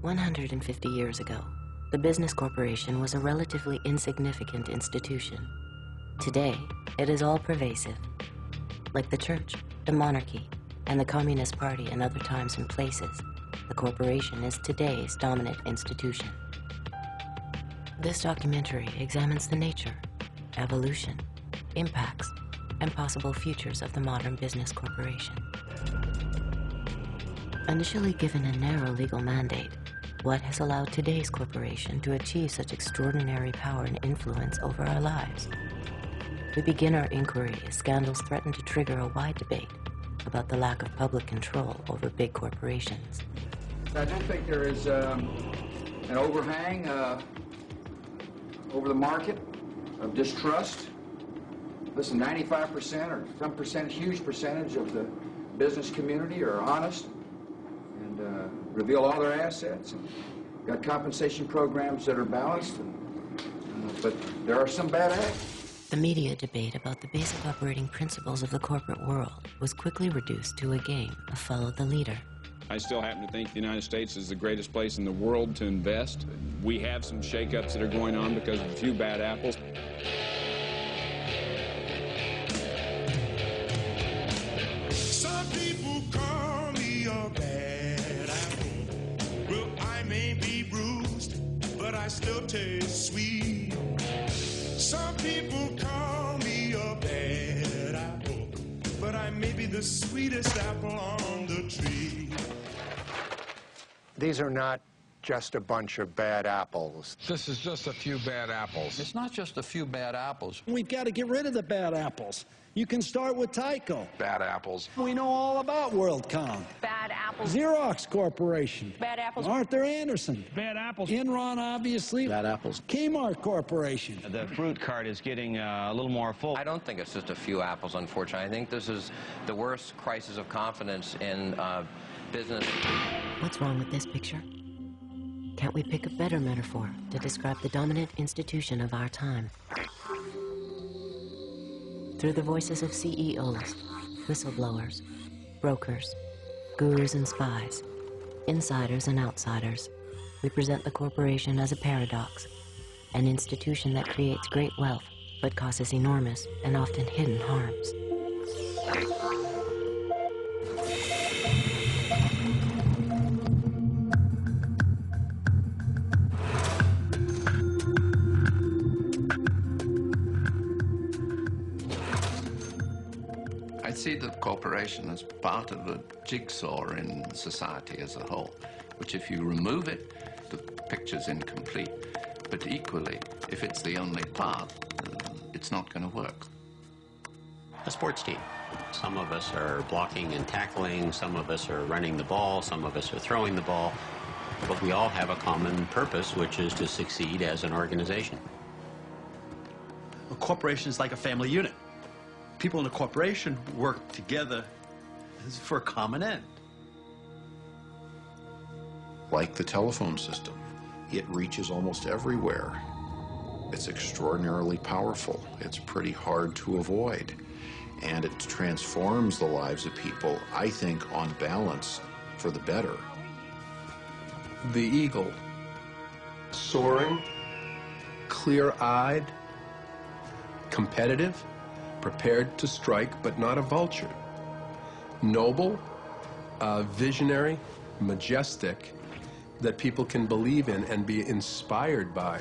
150 years ago, the business corporation was a relatively insignificant institution. Today, it is all-pervasive. Like the church, the monarchy, and the Communist Party in other times and places, the corporation is today's dominant institution. This documentary examines the nature, evolution, impacts, and possible futures of the modern business corporation. Initially given a narrow legal mandate, what has allowed today's corporation to achieve such extraordinary power and influence over our lives? We begin our inquiry as scandals threaten to trigger a wide debate about the lack of public control over big corporations. I do think there is an overhang over the market of distrust. Listen, 95% or some percent, huge percentage of the business community are honest and reveal all their assets. And got compensation programs that are balanced, but there are some bad acts. The media debate about the basic operating principles of the corporate world was quickly reduced to a game of follow the leader. I still happen to think the United States is the greatest place in the world to invest. We have some shakeups that are going on because of a few bad apples. Some people call me a bad apple. Well, I may be bruised, but I still taste sweet. Some people call me a bad apple, but I may be the sweetest apple on the tree. These are not just a bunch of bad apples. This is just a few bad apples. It's not just a few bad apples. We've got to get rid of the bad apples. You can start with Tyco. Bad apples. We know all about WorldCom. Bad apples. Xerox Corporation. Bad apples. Arthur Anderson. Bad apples. Enron, obviously. Bad apples. Kmart Corporation. The fruit cart is getting a little more full. I don't think it's just a few apples, unfortunately. I think this is the worst crisis of confidence in business. What's wrong with this picture? Can't we pick a better metaphor to describe the dominant institution of our time? Through the voices of CEOs, whistleblowers, brokers, gurus and spies, insiders and outsiders, we present the corporation as a paradox, an institution that creates great wealth but causes enormous and often hidden harms. I see the corporation as part of a jigsaw in society as a whole, which if you remove it, the picture's incomplete. But equally, if it's the only part, it's not going to work. A sports team. Some of us are blocking and tackling, some of us are running the ball, some of us are throwing the ball, but we all have a common purpose, which is to succeed as an organization. A corporation is like a family unit. People in a corporation work together for a common end. Like the telephone system, it reaches almost everywhere. It's extraordinarily powerful. It's pretty hard to avoid. And it transforms the lives of people, I think, on balance, for the better. The eagle, soaring, clear-eyed, competitive, prepared to strike, but not a vulture. Noble, visionary, majestic, that people can believe in and be inspired by,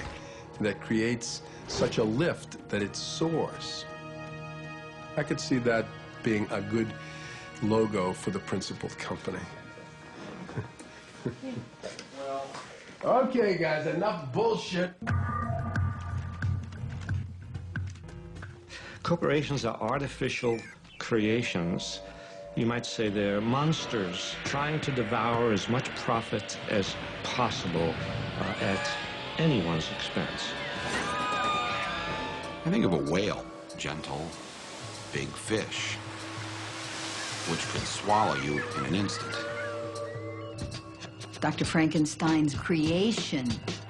that creates such a lift that it soars. I could see that being a good logo for the principal company. Okay, guys, enough bullshit. Corporations are artificial creations. You might say they're monsters trying to devour as much profit as possible at anyone's expense. I think of a whale, gentle, big fish, which could swallow you in an instant. Dr. Frankenstein's creation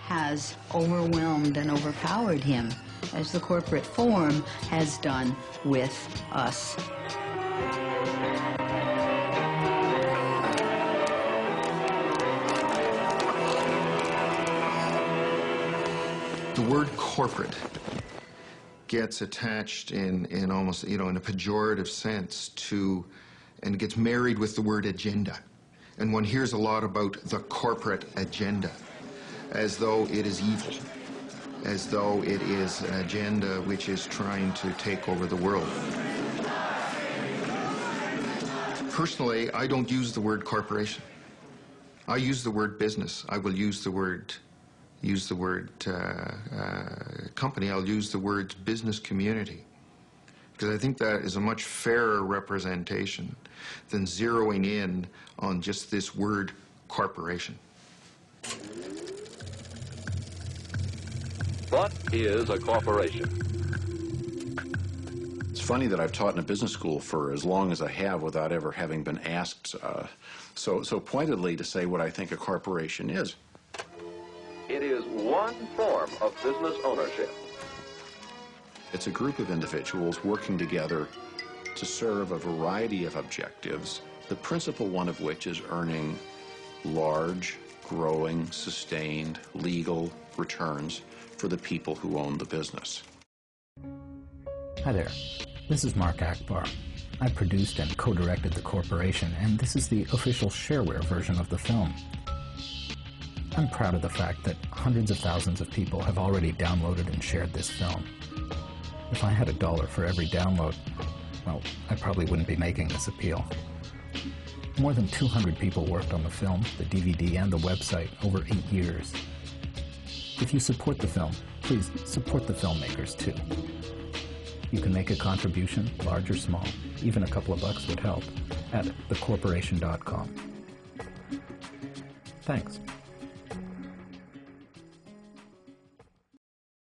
has overwhelmed and overpowered him, as the corporate form has done with us. The word corporate gets attached in almost, in a pejorative sense to, and gets married with the word agenda. And one hears a lot about the corporate agenda, as though it is evil, as though it is an agenda which is trying to take over the world. Personally, I don't use the word corporation. I use the word business. I will use the word company. I'll use the word business community, because I think that is a much fairer representation than zeroing in on just this word corporation. What is a corporation? It's funny that I've taught in a business school for as long as I have without ever having been asked so pointedly to say what I think a corporation is. It is one form of business ownership. It's a group of individuals working together to serve a variety of objectives, the principal one of which is earning large, growing, sustained, legal returns for the people who own the business. Hi there, this is Mark Akbar. I produced and co-directed The Corporation, and this is the official shareware version of the film. I'm proud of the fact that hundreds of thousands of people have already downloaded and shared this film. If I had $1 for every download, well, I probably wouldn't be making this appeal. More than 200 people worked on the film, the DVD, and the website over 8 years. If you support the film, please support the filmmakers too. You can make a contribution, large or small, even a couple of bucks would help, at thecorporation.com. Thanks.